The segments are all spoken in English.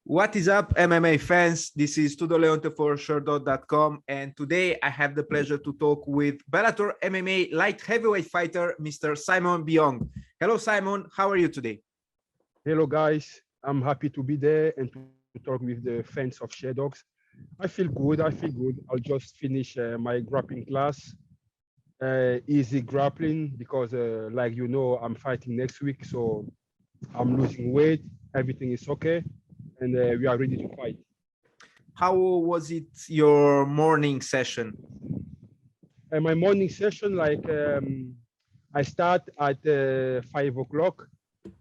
What is up, MMA fans? This is Tudo Leonte for Sherdog.com, and today I have the pleasure to talk with Bellator MMA light heavyweight fighter, Mr. Simon Biyong. Hello, Simon. How are you today? Hello, guys. I'm happy to be there and to talk with the fans of Sherdogs. I feel good. I'll just finish my grappling class. Easy grappling because, like you know, I'm fighting next week, so I'm losing weight. Everything is okay, and we are ready to fight. How was it your morning session? My morning session, I start at 5 o'clock.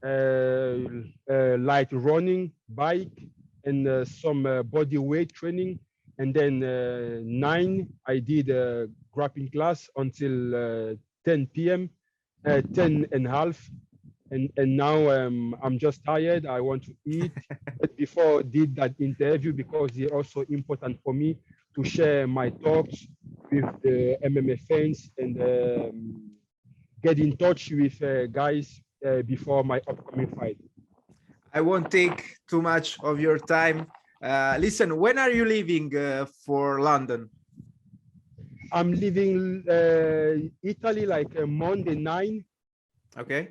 Light running, bike, and some body weight training. And then 9, I did a grappling class until 10 p.m., 10 and a half. And now I'm just tired. I want to eat. But before I did that interview, because it's also important for me to share my thoughts with the MMA fans and get in touch with guys before my upcoming fight. I won't take too much of your time. Listen, when are you leaving for London? I'm leaving Italy like Monday 9, Okay.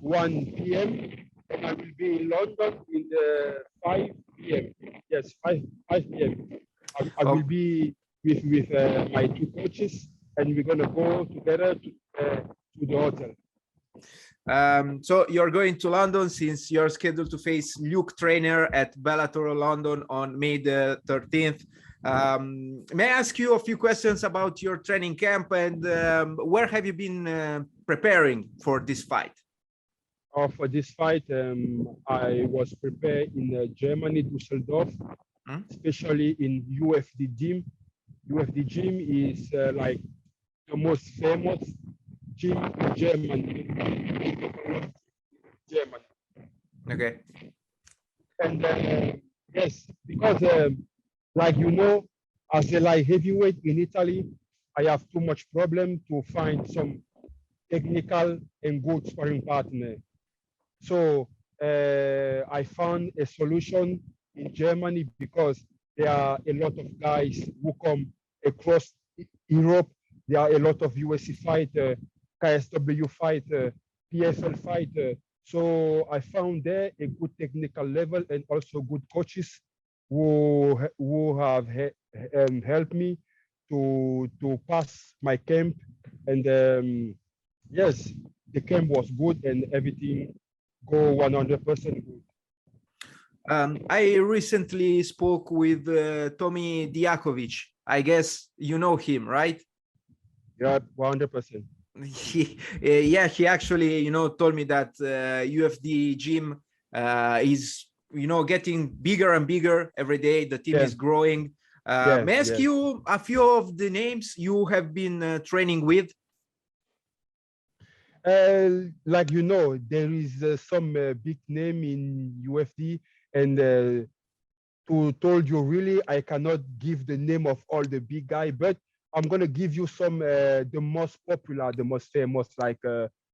1 p.m. And I will be in London in the 5 p.m. Yes, 5 p.m. I will be with my 2 coaches, and we're gonna go together to the hotel. So you're going to London since you're scheduled to face Luke Trainer at Bellator London on May the 13th. May I ask you a few questions about your training camp and where have you been preparing for this fight? For this fight, I was prepared in Germany, Düsseldorf, especially in UFD gym. UFD gym is like the most famous gym in Germany. Okay. And yes, because like you know, as a light heavyweight in Italy, I have too much problem to find some technical and good sparring partner. So I found a solution in Germany because there are a lot of guys who come across Europe. There are a lot of UFC fighter, KSW fighter, PFL fighter. So I found there a good technical level and also good coaches who have helped me to pass my camp. And yes, the camp was good and everything go 100% good. I recently spoke with Tommy Diakovic. I guess you know him, right? Yeah, 100%. Yeah, he actually, told me that UFD gym is, getting bigger and bigger every day. The team is growing. May I ask you a few of the names you have been training with? Like you know, there is some big name in UFD, and to told you really, I cannot give the name of all the big guy, but I'm gonna give you some the most popular, the most famous, like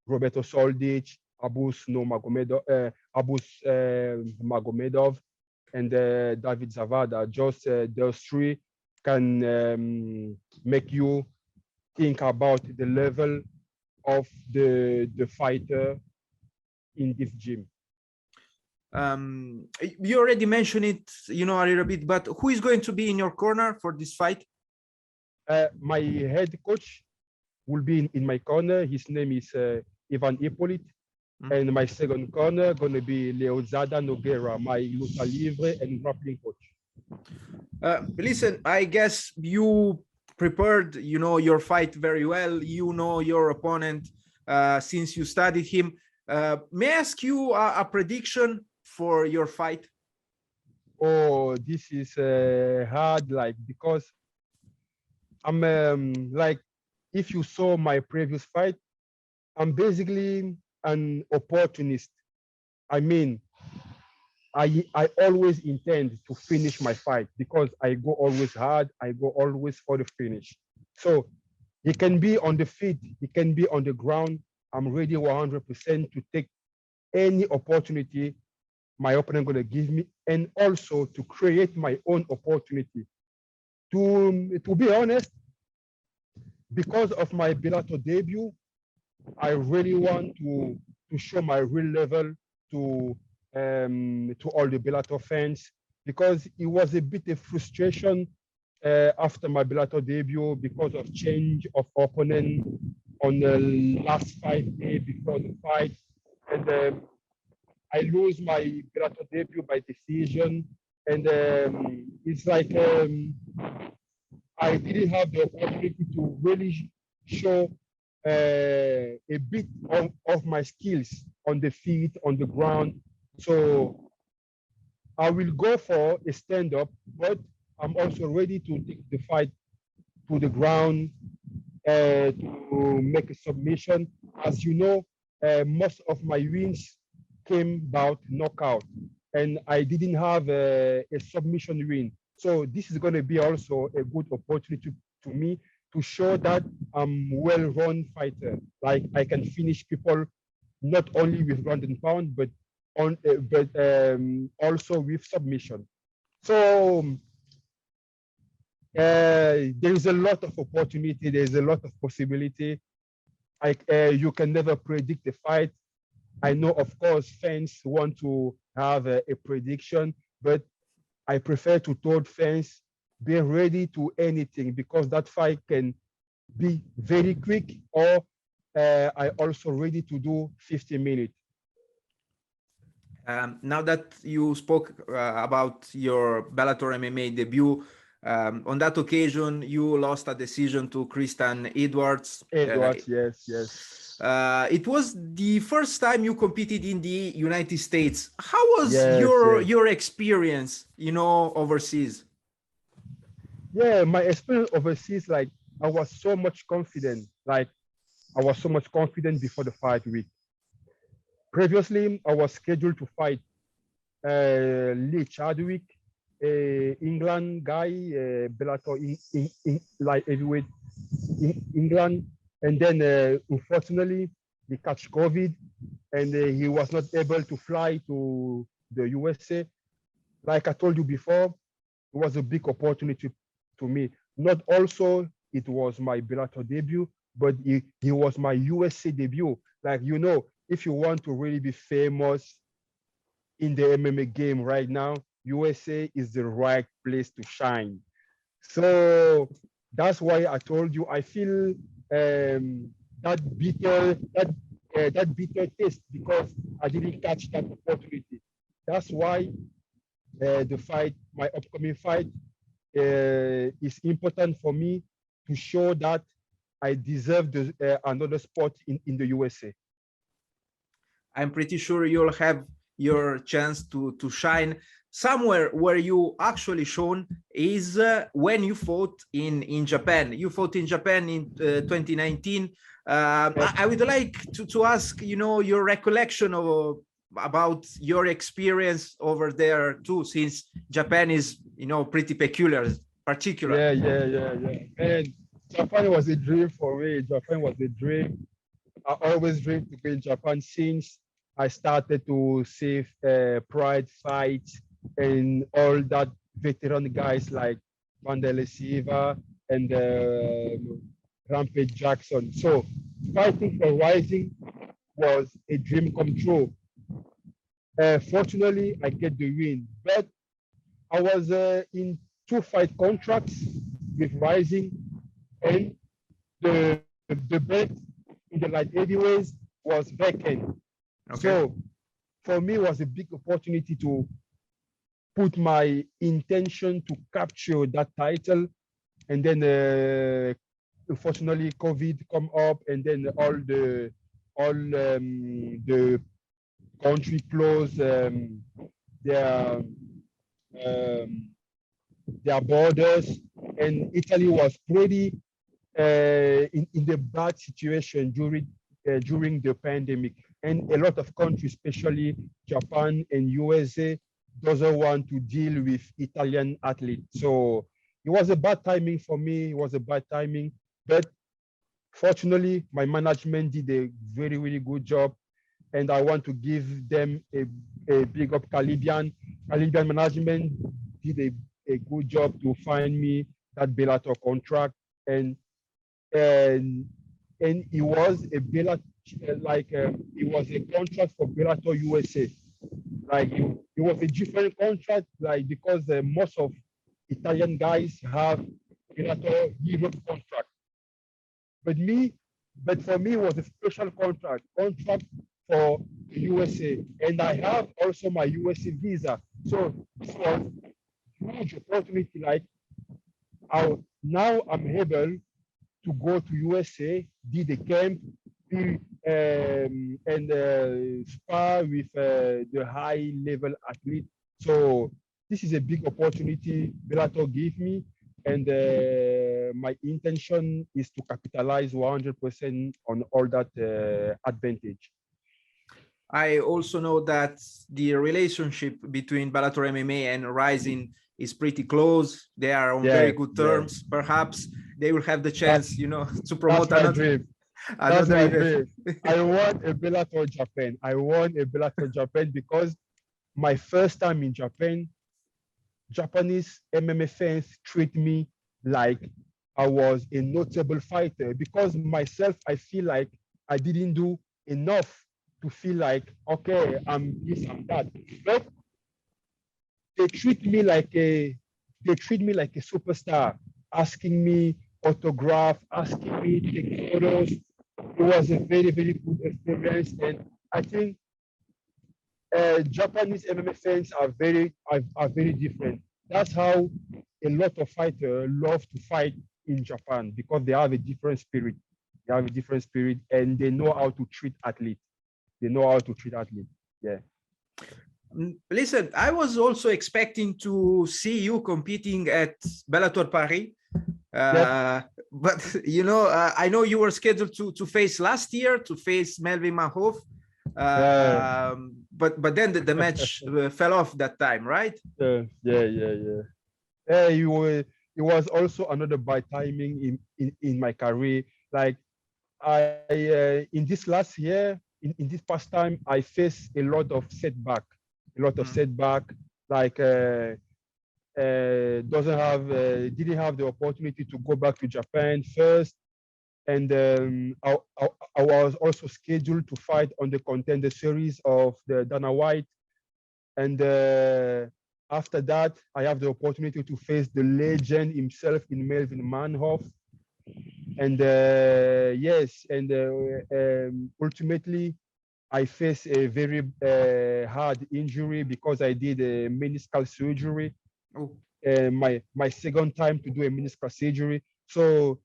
Roberto Soldic, Abus Magomedov, and David Zavada. Just those 3 can make you think about the level of the fighter in this gym. You already mentioned it, a little bit, but who is going to be in your corner for this fight? My head coach will be in my corner. His name is Ivan Ippolit. And my second corner gonna be Leozada Noguera, my luta libre and grappling coach. Listen, I guess you prepared, your fight very well. You know your opponent since you studied him. May I ask you a prediction for your fight? Oh, this is hard, because I'm like, if you saw my previous fight, I'm basically an opportunist. I mean, I always intend to finish my fight because I go always hard. I go always for the finish. So it can be on the feet, it can be on the ground. I'm ready 100% to take any opportunity my opponent going to give me, and also to create my own opportunity. To be honest, because of my Bellator debut, I really want to show my real level to all the Bellator fans, because it was a bit of frustration after my Bellator debut because of change of opponent on the last 5 days before the fight, and I lose my Bellator debut by decision, and it's like I didn't have the opportunity to really show a bit of my skills on the feet, on the ground. So I will go for a stand-up, but I'm also ready to take the fight to the ground to make a submission. As you know, most of my wins came about knockout, and I didn't have a submission win. So this is going to be also a good opportunity to me to show that I'm well-run fighter. Like I can finish people not only with ground and pound, but also with submission. So there is a lot of opportunity. There's a lot of possibility. You can never predict the fight. I know, of course, fans want to have a prediction, but I prefer to tell fans, be ready to anything, because that fight can be very quick, or I also ready to do 50 minutes. Now that you spoke about your Bellator MMA debut, on that occasion, you lost a decision to Christian Edwards. Edwards, yes. It was the first time you competed in the United States. How was your experience, overseas? Yeah, my experience overseas, like I was so much confident. Like I was so much confident before the fight week. Previously, I was scheduled to fight Lee Chadwick, England guy, Bellator light heavyweight England, and then unfortunately he catch COVID, and he was not able to fly to the USA. Like I told you before, it was a big opportunity to me. Not also it was my Bellator debut, but it was my USA debut. Like, if you want to really be famous in the MMA game right now, USA is the right place to shine. So that's why I told you I feel that bitter taste, because I didn't catch that opportunity. That's why my upcoming fight is important for me to show that I deserve another spot in the USA. I'm pretty sure you'll have your chance to shine. Somewhere where you actually shone is when you fought in Japan. You fought in Japan in 2019. I would like to ask, your recollection about your experience over there too, since Japan is, pretty particular. Yeah. And Japan was a dream for me. Japan was a dream. I always dreamed to be in Japan since I started to see Pride fights and all that veteran guys like Mandela Silva and Rampage Jackson. So fighting for Rising was a dream come true. Fortunately, I get the win, but I was in 2 fight contracts with Rising, and the belt in the light heavyweights was vacant. Okay. So for me, it was a big opportunity to put my intention to capture that title. And then unfortunately COVID come up, and then all the country closed their borders, and Italy was pretty in the bad situation during the pandemic, and a lot of countries, especially Japan and USA, doesn't want to deal with Italian athletes. So it was a bad timing for me. It was a bad timing, but fortunately, my management did a very, really good job, and I want to give them a big up. Caribbean management did a good job to find me that Bellator contract, and and it was a Bellator, it was a contract for Bellator USA. Like it was a different contract, like because most of Italian guys have Bellator Europe contract. But me, but for me, it was a special contract for USA, and I have also my USA visa. So this was huge opportunity. Like now I'm able to go to USA, did a camp, and spar with the high level athlete. So this is a big opportunity Bellator gave me, and my intention is to capitalize 100% on all that advantage. I also know that the relationship between Bellator MMA and Rizin is pretty close. They are on very good terms. Perhaps they will have the chance, to promote another dream. I want a Bellator Japan. I want a Bellator Japan because my first time in Japan, Japanese MMA fans treat me like I was a notable fighter, because myself, I feel like I didn't do enough to feel like, okay, I'm this, I'm that. But they treat me like a superstar, asking me autograph, asking me to take photos. It was a very, very good experience, and I think Japanese MMA fans are very different. That's how a lot of fighters love to fight in Japan, because they have a different spirit. They have a different spirit, and they know how to treat athletes. Yeah. Listen, I was also expecting to see you competing at Bellator Paris. But I know you were scheduled to face last year, to face Melvin Manhoef. But then the match fell off that time, right? Yeah, it was also another bad timing in my career. Like in this last year, in this past time, I faced a lot of setback. Like didn't have the opportunity to go back to Japan first, and I was also scheduled to fight on the contender series of the Dana White, and after that, I have the opportunity to face the legend himself in Melvin Manhoef. And ultimately, I faced a very hard injury because I did a meniscal surgery. My second time to do a meniscal surgery. So,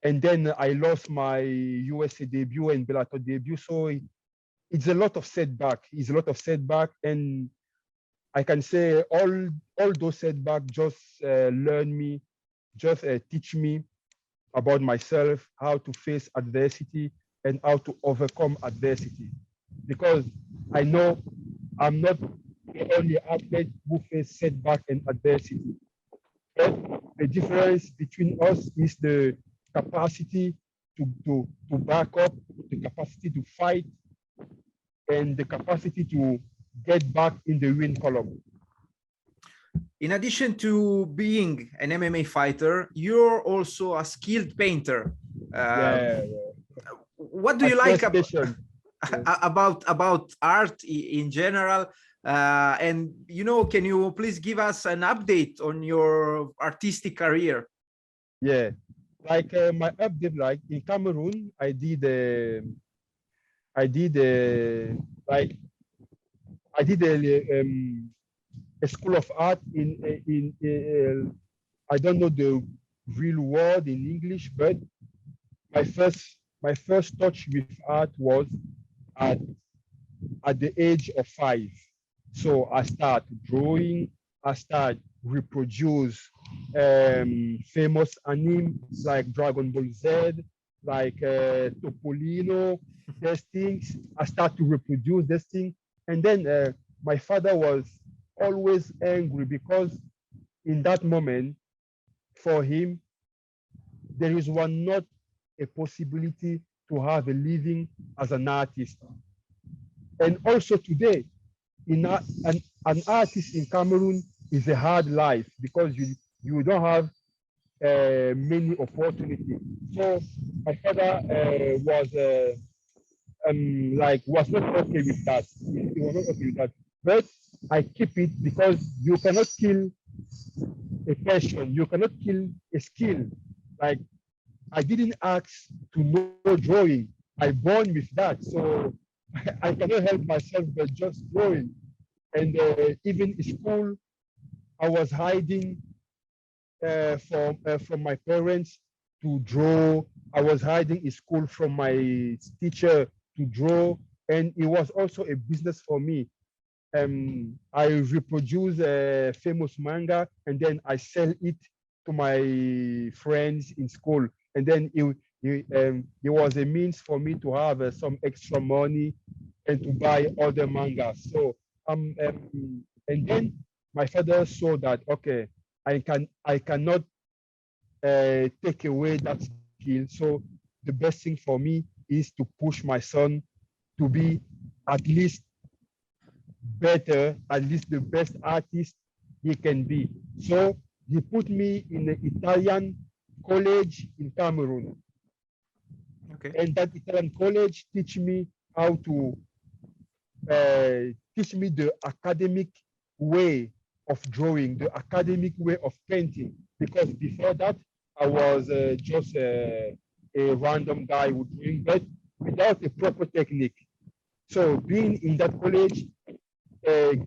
and then I lost my USA debut and Bellator debut. So it's a lot of setback. And I can say all those setbacks just teach me about myself, how to face adversity and how to overcome adversity. Because I know I'm not the only athlete who face setback and adversity. But the difference between us is the capacity to back up, the capacity to fight, and the capacity to get back in the win column. In addition to being an MMA fighter, you're also a skilled painter. What do you like about art in general? And can you please give us an update on your artistic career? Yeah, like my update, like in Cameroon, I did a school of art in I don't know the real word in English, but my first touch with art was at the age of 5. So I start drawing, I start reproduce famous animes like Dragon Ball Z, like Topolino, these things. I start to reproduce this thing. And then my father was always angry because in that moment, for him, there not a possibility to have a living as an artist. And also today, an artist in Cameroon is a hard life because you don't have many opportunities. So my father was not okay with that. He was not okay with that. But I keep it because you cannot kill a passion. You cannot kill a skill. Like I didn't ask to know drawing. I born with that. So I cannot help myself but just drawing. And even in school, I was hiding from my parents to draw. I was hiding in school from my teacher to draw. And it was also a business for me. I reproduce a famous manga and then I sell it to my friends in school. And then it was a means for me to have some extra money and to buy other mangas. So and then my father saw that okay, I cannot take away that skill. So the best thing for me is to push my son to be at least better, at least the best artist he can be. So he put me in an Italian college in Cameroon. Okay. And that Italian college how to teach me the academic way of drawing, the academic way of painting. Because before that, I was just a random guy who drawing, but without a proper technique. So being in that college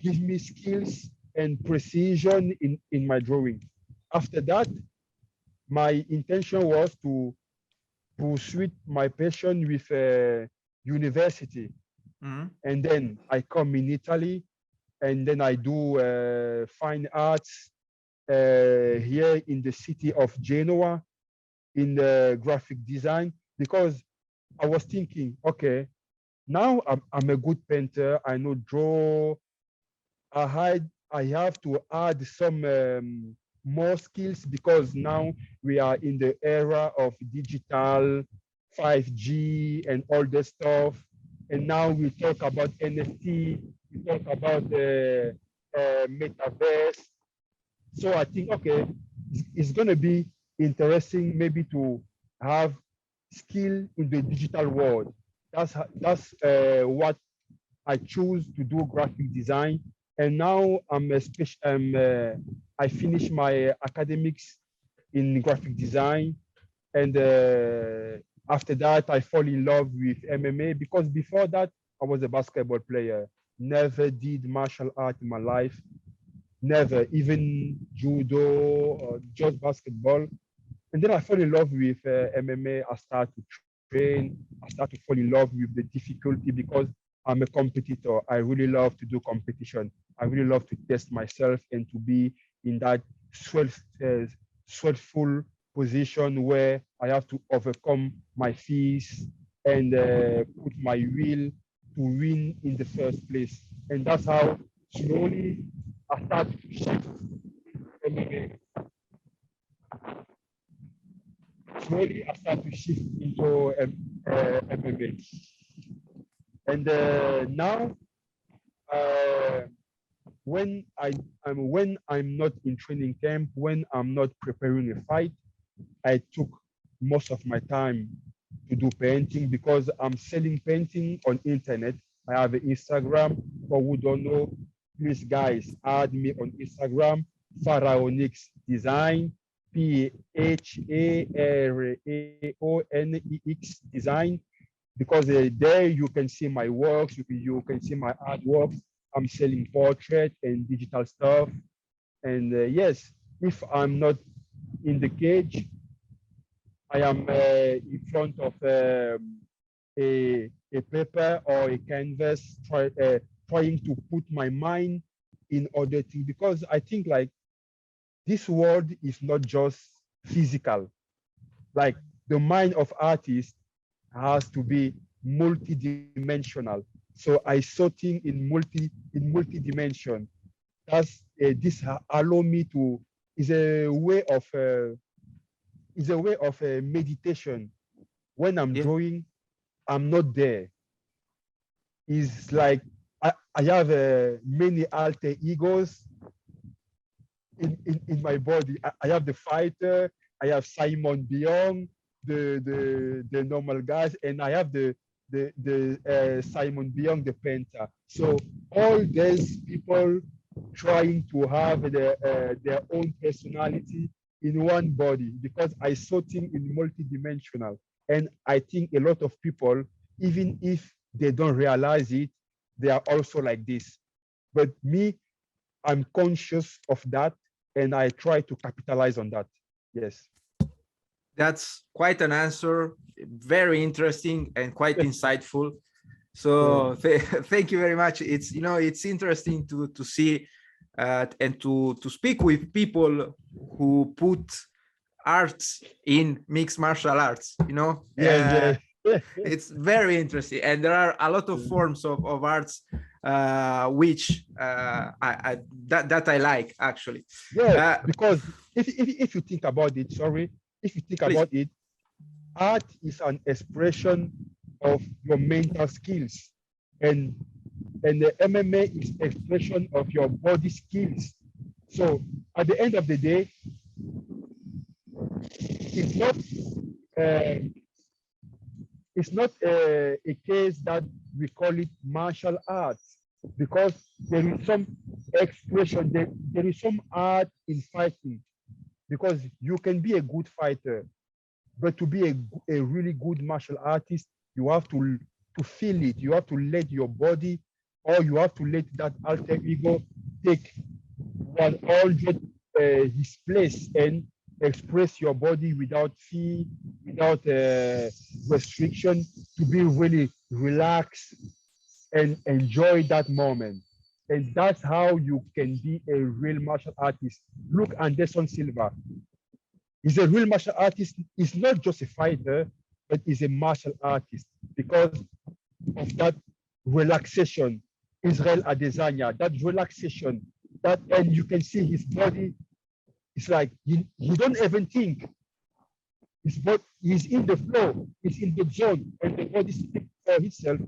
gives me skills and precision in my drawing. After that, my intention was to pursue my passion with university. Mm-hmm. And then I come in Italy and then I do fine arts here in the city of Genoa in the graphic design because I was thinking, okay, now I'm a good painter. I know draw. I have to add some more skills because now we are in the era of digital 5G and all the stuff. And now we talk about NFT, we talk about the metaverse. So I think, okay, it's going to be interesting maybe to have skill in the digital world. That's what I choose to do graphic design. And now I finished my academics in graphic design. And after that, I fall in love with MMA because before that, I was a basketball player. Never did martial art in my life. Never, even judo or just basketball. And then I fell in love with MMA. I started to train. I started to fall in love with the difficulty because I'm a competitor. I really love to do competition. I really love to test myself and to be in that sweatful position where I have to overcome my fears and put my will to win in the first place. And that's how slowly I started to shift MMA. Slowly I start to shift into MMA. And now, uh, when I'm not in training camp, when I'm not preparing a fight, I took most of my time to do painting because I'm selling painting on internet. I have an Instagram. For who don't know, please guys, add me on Instagram, Pharaonics Design, Pharaonex Design, because there you can see my works, you can see my artworks. I'm selling portrait and digital stuff. And yes, if I'm not in the cage, I am in front of a paper or a canvas, trying to put my mind in other things because I think like this world is not just physical. Like the mind of artists has to be multi-dimensional. So I saw things in multi-dimension. This allow me to is a way of meditation. When I'm Yeah. drawing, I'm not there. is like I have many alter egos in my body. I have the fighter, I have Simon Biyong, the normal guys, and I have the Simon Biyong, the painter. So all these people trying to have their own personality in one body, because I saw things in multidimensional. And I think a lot of people, even if they don't realize it, they are also like this. But me, I'm conscious of that, and I try to capitalize on that. Yes. That's quite an answer. Very interesting and quite insightful. So thank you very much. It's, you know, it's interesting to see and to speak with people who put arts in mixed martial arts, you know. Yeah, yeah. It's very interesting, and there are a lot of forms of arts which that I like, actually. Yeah, because if you think about it, sorry, if you think Please. about it, art is an expression of your mental skills, and the MMA is expression of your body skills. So at the end of the day, it's not uh, a case that we call it martial arts, because there is some expression, there is some art in fighting, because you can be a good fighter, but to be a really good martial artist, you have to feel it. You have to let your body, or you have to let that alter ego take 100 his place and express your body without fear, without restriction, to be really relaxed and enjoy that moment. And that's how you can be a real martial artist. Look, Anderson Silva, he's a real martial artist. He's not just a fighter, but he's a martial artist because of that relaxation. Israel Adesanya, that relaxation, that, and you can see his body. It's like he don't even think. His body, he's in the flow, he's in the zone, and the body speaks for itself.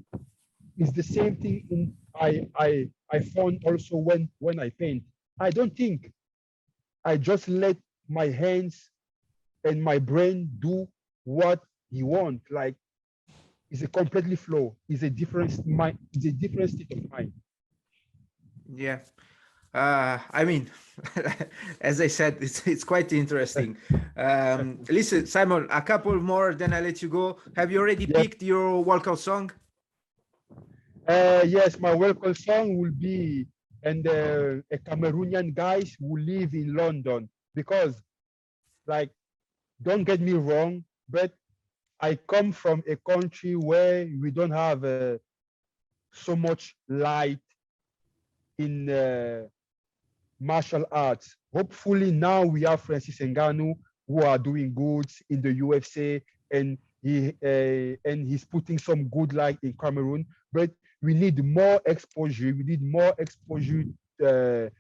It's the same thing in I found also when I paint. I don't think. I just let my hands and my brain do what he wants. Like, it's a completely flow. It's a different mind. It's a different state of mind. Yeah. I mean, as I said, it's quite interesting. Listen, Simon, a couple more, then I let you go. Have you already picked your walkout song? Yes, my welcome song will be and a Cameroonian guys who live in London, because, like, don't get me wrong, but I come from a country where we don't have so much light in martial arts. Hopefully now we have Francis Ngannou who are doing good in the UFC, and he's putting some good light in Cameroon. But we need more exposure. We need more exposure to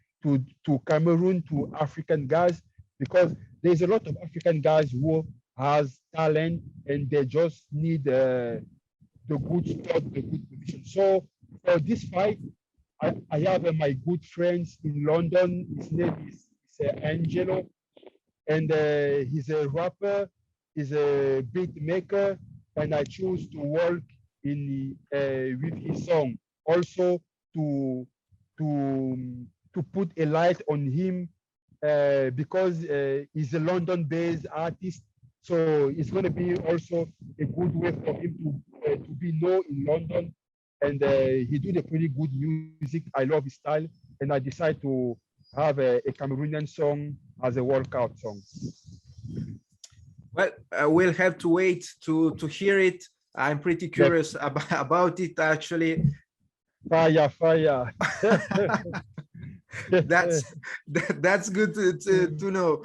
Cameroon, to African guys, because there's a lot of African guys who has talent and they just need the good spot, the good position. So for this fight, I have my good friends in London. His name is Angelo, and he's a rapper, he's a beat maker, and I choose to work in with his song. Also to put a light on him because he's a London-based artist. So it's going to be also a good way for him to be known in London. And he did a pretty good music. I love his style. And I decided to have a Cameroonian song as a workout song. Well, we'll have to wait to hear it. I'm pretty curious about it, actually. Fire. That's good to know.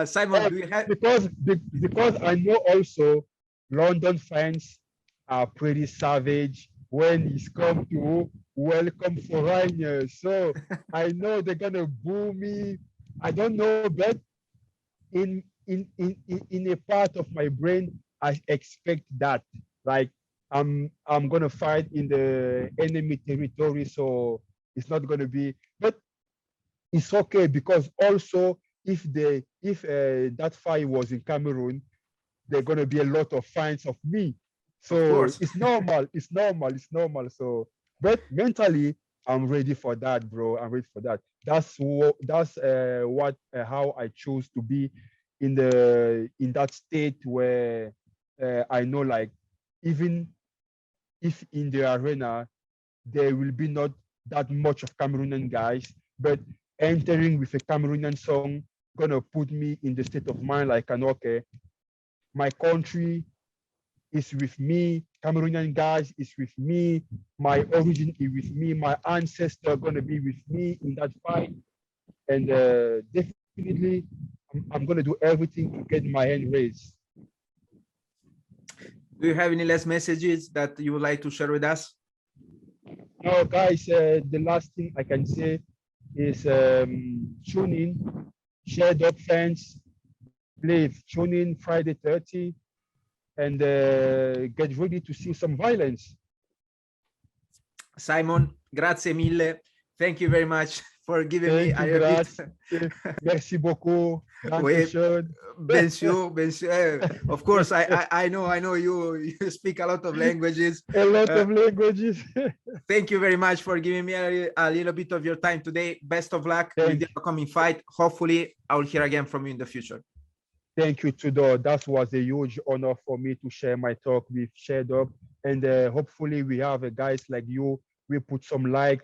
Simon, do you have... because I know also London fans are pretty savage when it's come to welcome foreigners. So I know they're gonna boo me. I don't know, but in a part of my brain, I expect that. Like, I'm gonna fight in the enemy territory, so it's not gonna be. But it's okay because also if that fight was in Cameroon, there are gonna be a lot of fans of me. Of So course. it's normal. It's normal. It's normal. So, but mentally, I'm ready for that, bro. I'm ready for that. That's how I choose to be in that state where I know, like, even if in the arena there will be not that much of Cameroonian guys, but entering with a Cameroonian song gonna put me in the state of mind like, an okay, my country is with me, Cameroonian guys is with me, my origin is with me, my ancestor gonna be with me in that fight, and definitely I'm gonna do everything to get my hand raised. Do you have any last messages that you would like to share with us? No, guys, the last thing I can say is tune in, Sherdog fans, please tune in Friday 30 and get ready to see some violence. Simon, grazie mille. Thank you very much for giving me Thank you, a bit. Merci beaucoup. Oui, Dankeschön. bien sûr, bien sûr. Of course, I know you speak a lot of languages. A lot of languages. Thank you very much for giving me a little bit of your time today. Best of luck with the upcoming fight. Hopefully, I will hear again from you in the future. Thank you, Tudor. That was a huge honor for me to share my talk with Sherdog. And hopefully we have guys like you. We put some light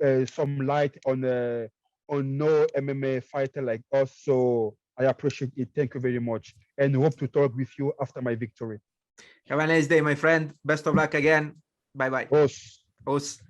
on no MMA fighter like us. So I appreciate it. Thank you very much. And hope to talk with you after my victory. Have a nice day, my friend. Best of luck again. Bye-bye. Os. Os.